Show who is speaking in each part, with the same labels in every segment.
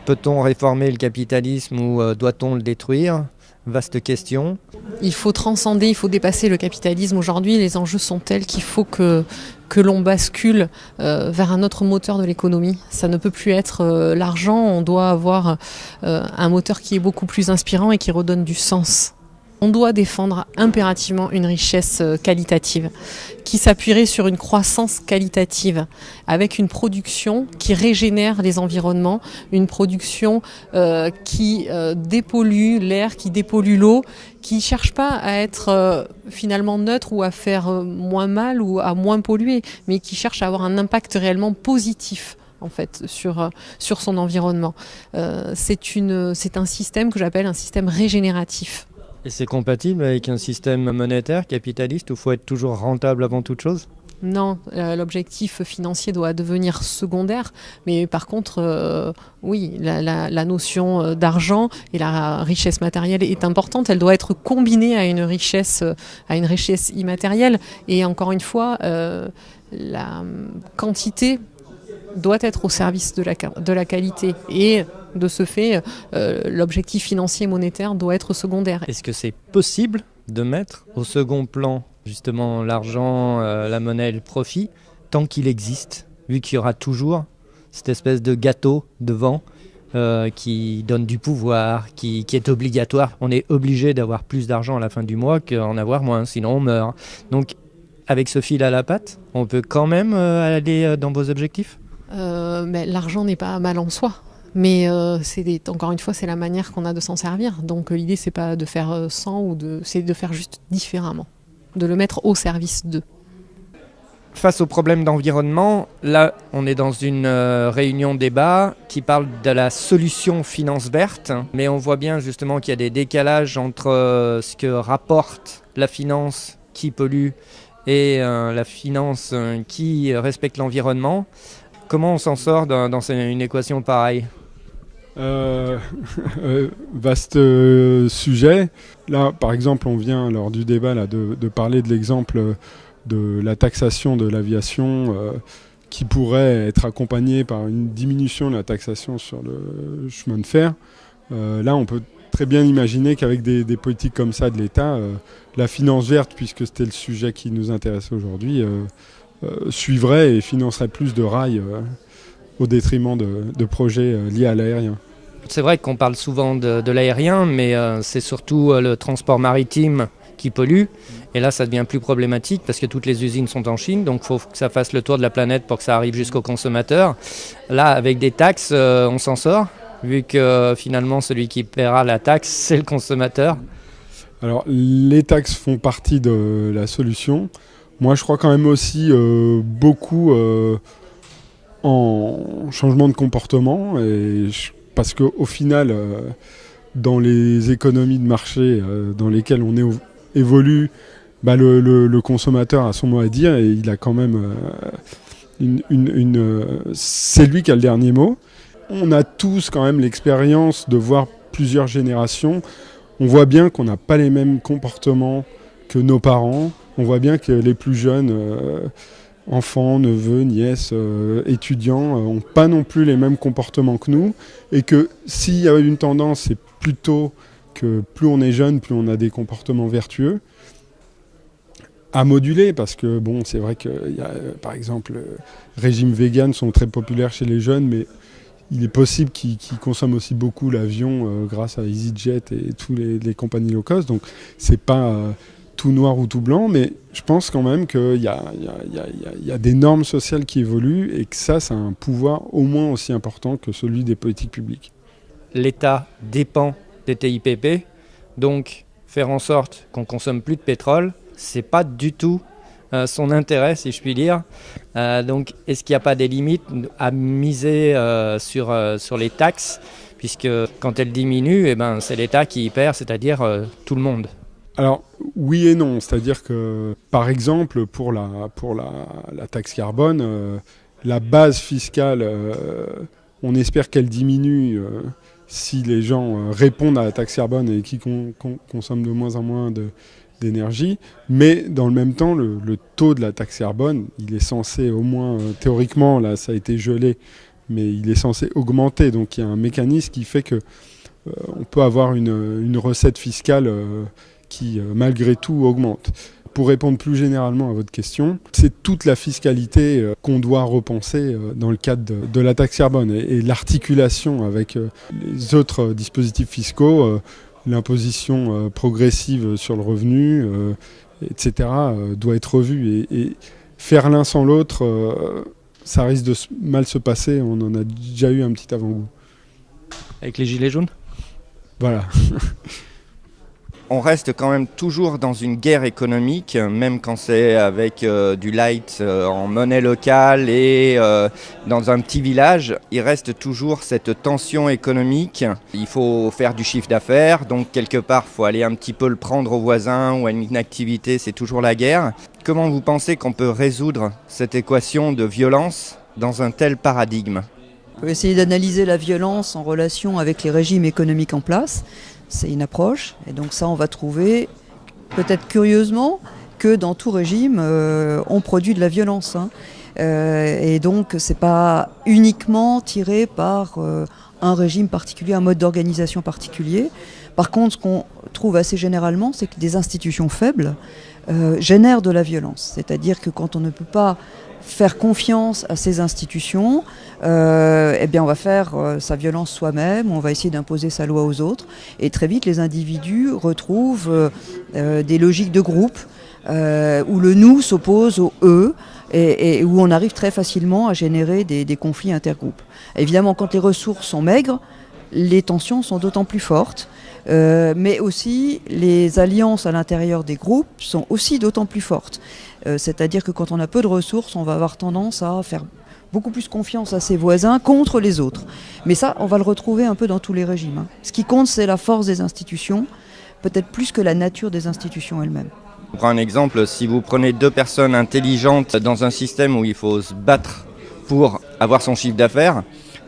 Speaker 1: Peut-on réformer le capitalisme ou doit-on le détruire? Vaste question.
Speaker 2: Il faut transcender, il faut dépasser le capitalisme. Aujourd'hui, les enjeux sont tels qu'il faut que l'on bascule vers un autre moteur de l'économie. Ça ne peut plus être l'argent, on doit avoir un moteur qui est beaucoup plus inspirant et qui redonne du sens. On doit défendre impérativement une richesse qualitative qui s'appuierait sur une croissance qualitative avec une production qui régénère les environnements, une production qui dépollue l'air, qui dépollue l'eau, qui ne cherche pas à être finalement neutre ou à faire moins mal ou à moins polluer, mais qui cherche à avoir un impact réellement positif en fait, sur son environnement. C'est un système que j'appelle un système régénératif.
Speaker 1: Et c'est compatible avec un système monétaire capitaliste où il faut être toujours rentable avant toute chose?
Speaker 2: Non, l'objectif financier doit devenir secondaire, mais par contre, oui, la notion d'argent et la richesse matérielle est importante. Elle doit être combinée à une richesse immatérielle. Et encore une fois, la quantité doit être au service de la qualité. Et de ce fait, l'objectif financier et monétaire doit être secondaire.
Speaker 1: Est-ce que c'est possible de mettre au second plan justement l'argent, la monnaie et le profit tant qu'il existe, vu qu'il y aura toujours cette espèce de gâteau devant qui donne du pouvoir, qui est obligatoire. On est obligé d'avoir plus d'argent à la fin du mois qu'en avoir moins, sinon on meurt. Donc avec ce fil à la patte, on peut quand même aller dans vos objectifs?
Speaker 2: Mais l'argent n'est pas mal en soi. Mais encore une fois, c'est la manière qu'on a de s'en servir. Donc l'idée, c'est pas de faire sans, c'est de faire juste différemment, de le mettre au service d'eux.
Speaker 1: Face aux problèmes d'environnement, là, on est dans une réunion débat qui parle de la solution finance verte. Mais on voit bien justement qu'il y a des décalages entre ce que rapporte la finance qui pollue et la finance qui respecte l'environnement. Comment on s'en sort dans une équation pareille ?
Speaker 3: Vaste sujet. Là, par exemple, on vient lors du débat là, de parler de l'exemple de la taxation de l'aviation qui pourrait être accompagnée par une diminution de la taxation sur le chemin de fer. Là, on peut très bien imaginer qu'avec des politiques comme ça de l'État, la finance verte, puisque c'était le sujet qui nous intéresse aujourd'hui, suivrait et financerait plus de rails au détriment de projets liés à l'aérien.
Speaker 1: C'est vrai qu'on parle souvent de l'aérien, mais c'est surtout le transport maritime qui pollue. Et là, ça devient plus problématique parce que toutes les usines sont en Chine, donc il faut que ça fasse le tour de la planète pour que ça arrive jusqu'au consommateur. Là, avec des taxes, on s'en sort, vu que finalement, celui qui paiera la taxe, c'est le consommateur.
Speaker 3: Alors, les taxes font partie de la solution. Moi, je crois quand même aussi beaucoup en changement de comportement, parce qu'au final, dans les économies de marché dans lesquelles on évolue, le consommateur a son mot à dire et il a quand même c'est lui qui a le dernier mot. On a tous quand même l'expérience de voir plusieurs générations. On voit bien qu'on n'a pas les mêmes comportements que nos parents. On voit bien que les plus jeunes, enfants, neveux, nièces, étudiants, n'ont pas non plus les mêmes comportements que nous. Et que s'il y a une tendance, c'est plutôt que plus on est jeune, plus on a des comportements vertueux. À moduler, parce que bon, c'est vrai que par exemple, régimes véganes sont très populaires chez les jeunes, mais il est possible qu'ils consomment aussi beaucoup l'avion grâce à EasyJet et toutes les compagnies low cost. Donc c'est pas tout noir ou tout blanc, mais je pense quand même qu'il y a des normes sociales qui évoluent et que ça a un pouvoir au moins aussi important que celui des politiques publiques.
Speaker 1: L'État dépend des TIPP, donc faire en sorte qu'on consomme plus de pétrole, c'est pas du tout son intérêt, si je puis dire. Donc, est-ce qu'il n'y a pas des limites à miser sur les taxes, puisque quand elles diminuent, c'est l'État qui y perd, c'est-à-dire tout le monde.
Speaker 3: Alors, oui et non. C'est-à-dire que, par exemple, pour la taxe carbone, la base fiscale, on espère qu'elle diminue si les gens répondent à la taxe carbone et qui consomment de moins en moins d'énergie. Mais dans le même temps, le taux de la taxe carbone, il est censé, au moins théoriquement, là ça a été gelé, mais il est censé augmenter. Donc il y a un mécanisme qui fait que on peut avoir une recette fiscale qui, malgré tout, augmente. Pour répondre plus généralement à votre question, c'est toute la fiscalité qu'on doit repenser dans le cadre de la taxe carbone et l'articulation avec les autres dispositifs fiscaux, l'imposition progressive sur le revenu, etc., doit être revue. Et faire l'un sans l'autre, ça risque de mal se passer. On en a déjà eu un petit avant-goût.
Speaker 1: Avec les gilets jaunes ?
Speaker 3: Voilà.
Speaker 4: On reste quand même toujours dans une guerre économique, même quand c'est avec du light en monnaie locale et dans un petit village. Il reste toujours cette tension économique. Il faut faire du chiffre d'affaires, donc quelque part, il faut aller un petit peu le prendre au voisin ou à une activité, c'est toujours la guerre. Comment vous pensez qu'on peut résoudre cette équation de violence dans un tel paradigme ?
Speaker 5: On peut essayer d'analyser la violence en relation avec les régimes économiques en place. C'est une approche, et donc ça on va trouver, peut-être curieusement, que dans tout régime, on produit de la violence. Et donc c'est pas uniquement tiré par un régime particulier, un mode d'organisation particulier. Par contre, ce qu'on trouve assez généralement, c'est que des institutions faibles génèrent de la violence. C'est-à-dire que quand on ne peut pas faire confiance à ces institutions, eh bien on va faire sa violence soi-même, on va essayer d'imposer sa loi aux autres, et très vite les individus retrouvent des logiques de groupe où le nous s'oppose au eux, et où on arrive très facilement à générer des conflits intergroupes. Évidemment, quand les ressources sont maigres, les tensions sont d'autant plus fortes, mais aussi les alliances à l'intérieur des groupes sont aussi d'autant plus fortes. C'est-à-dire que quand on a peu de ressources, on va avoir tendance à faire beaucoup plus confiance à ses voisins contre les autres. Mais ça, on va le retrouver un peu dans tous les régimes. Ce qui compte, c'est la force des institutions, peut-être plus que la nature des institutions elles-mêmes.
Speaker 4: Je prends un exemple, si vous prenez deux personnes intelligentes dans un système où il faut se battre pour avoir son chiffre d'affaires,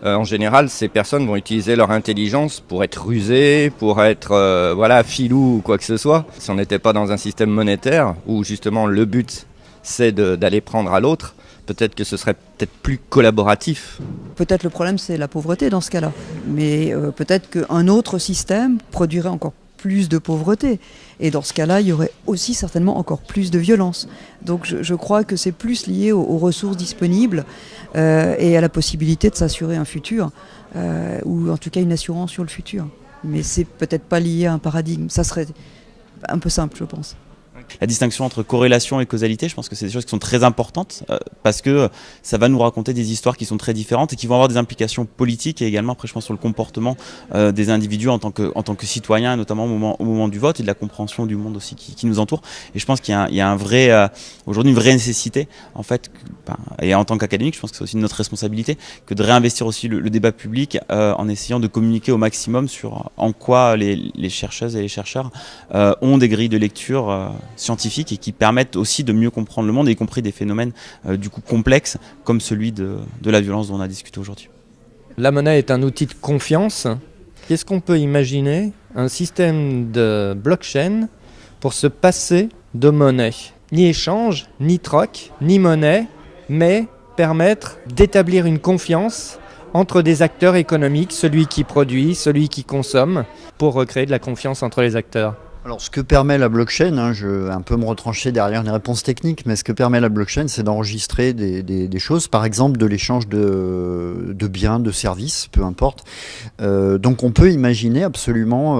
Speaker 4: en général, ces personnes vont utiliser leur intelligence pour être rusées, pour être filous ou quoi que ce soit. Si on n'était pas dans un système monétaire où justement le but c'est d'aller prendre à l'autre, peut-être que ce serait peut-être plus collaboratif.
Speaker 5: Peut-être le problème c'est la pauvreté dans ce cas-là, mais peut-être qu'un autre système produirait encore plus de pauvreté. Et dans ce cas-là, il y aurait aussi certainement encore plus de violence. Donc je crois que c'est plus lié aux ressources disponibles et à la possibilité de s'assurer un futur, ou en tout cas une assurance sur le futur. Mais c'est peut-être pas lié à un paradigme. Ça serait un peu simple, je pense.
Speaker 6: La distinction entre corrélation et causalité, je pense que c'est des choses qui sont très importantes parce que ça va nous raconter des histoires qui sont très différentes et qui vont avoir des implications politiques et également après je pense sur le comportement des individus en tant que citoyens, notamment au moment du vote et de la compréhension du monde aussi qui nous entoure. Et je pense qu'il y a un vrai, aujourd'hui une vraie nécessité en fait, et en tant qu'académique, je pense que c'est aussi notre responsabilité que de réinvestir aussi le débat public en essayant de communiquer au maximum sur en quoi les chercheuses et les chercheurs ont des grilles de lecture scientifiques et qui permettent aussi de mieux comprendre le monde, y compris des phénomènes du coup complexes comme celui de la violence dont on a discuté aujourd'hui.
Speaker 1: La monnaie est un outil de confiance. Qu'est-ce qu'on peut imaginer un système de blockchain pour se passer de monnaie ? Ni échange, ni troc, ni monnaie, mais permettre d'établir une confiance entre des acteurs économiques, celui qui produit, celui qui consomme, pour recréer de la confiance entre les acteurs.
Speaker 7: Alors ce que permet la blockchain, je vais un peu me retrancher derrière les réponses techniques, mais ce que permet la blockchain, c'est d'enregistrer des choses, par exemple de l'échange de biens, de services, peu importe. Donc on peut imaginer absolument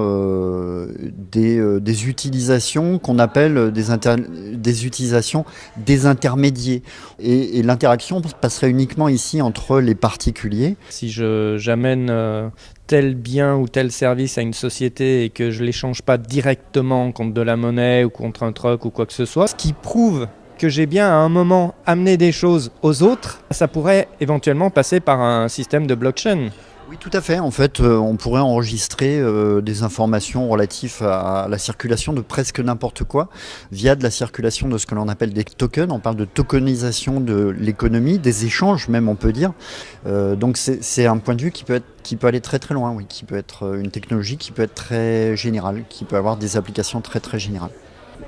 Speaker 7: des utilisations qu'on appelle des utilisations des intermédiaires. Et l'interaction passerait uniquement ici entre les particuliers.
Speaker 1: Si j'amène tel bien ou tel service à une société et que je ne l'échange pas directement contre de la monnaie ou contre un troc ou quoi que ce soit, ce qui prouve que j'ai bien à un moment amené des choses aux autres, ça pourrait éventuellement passer par un système de blockchain.
Speaker 7: Oui, tout à fait. En fait, on pourrait enregistrer des informations relatives à la circulation de presque n'importe quoi via de la circulation de ce que l'on appelle des tokens. On parle de tokenisation de l'économie, des échanges même, on peut dire. Donc c'est un point de vue qui peut aller très très loin, oui, qui peut être une technologie qui peut être très générale, qui peut avoir des applications très très générales.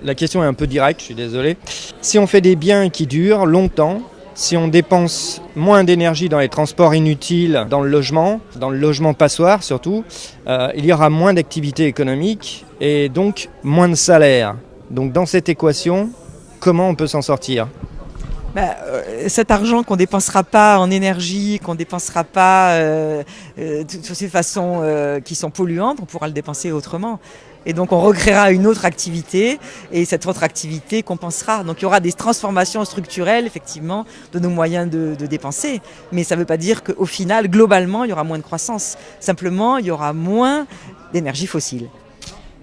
Speaker 1: La question est un peu directe, je suis désolé. Si on fait des biens qui durent longtemps, Si on dépense moins d'énergie dans les transports inutiles, dans le logement passoire surtout, il y aura moins d'activité économique et donc moins de salaire. Donc dans cette équation, comment on peut s'en sortir ?
Speaker 8: Cet argent qu'on ne dépensera pas en énergie, qu'on ne dépensera pas sur ces façons qui sont polluantes, on pourra le dépenser autrement. Et donc on recréera une autre activité et cette autre activité compensera. Donc il y aura des transformations structurelles effectivement de nos moyens de dépenser. Mais ça ne veut pas dire qu'au final, globalement, il y aura moins de croissance. Simplement, il y aura moins d'énergie fossile.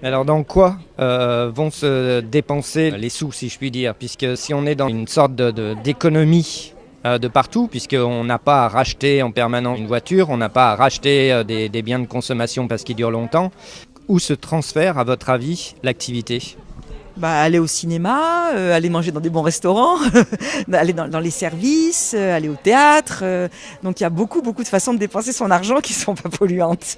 Speaker 1: Alors dans quoi vont se dépenser les sous, si je puis dire, puisque si on est dans une sorte d'économie de partout, puisqu'on n'a pas à racheter en permanence une voiture, on n'a pas à racheter des biens de consommation parce qu'ils durent longtemps, où se transfère, à votre avis, l'activité ?
Speaker 8: Aller au cinéma, aller manger dans des bons restaurants, aller dans les services, aller au théâtre. Donc il y a beaucoup de façons de dépenser son argent qui ne sont pas polluantes.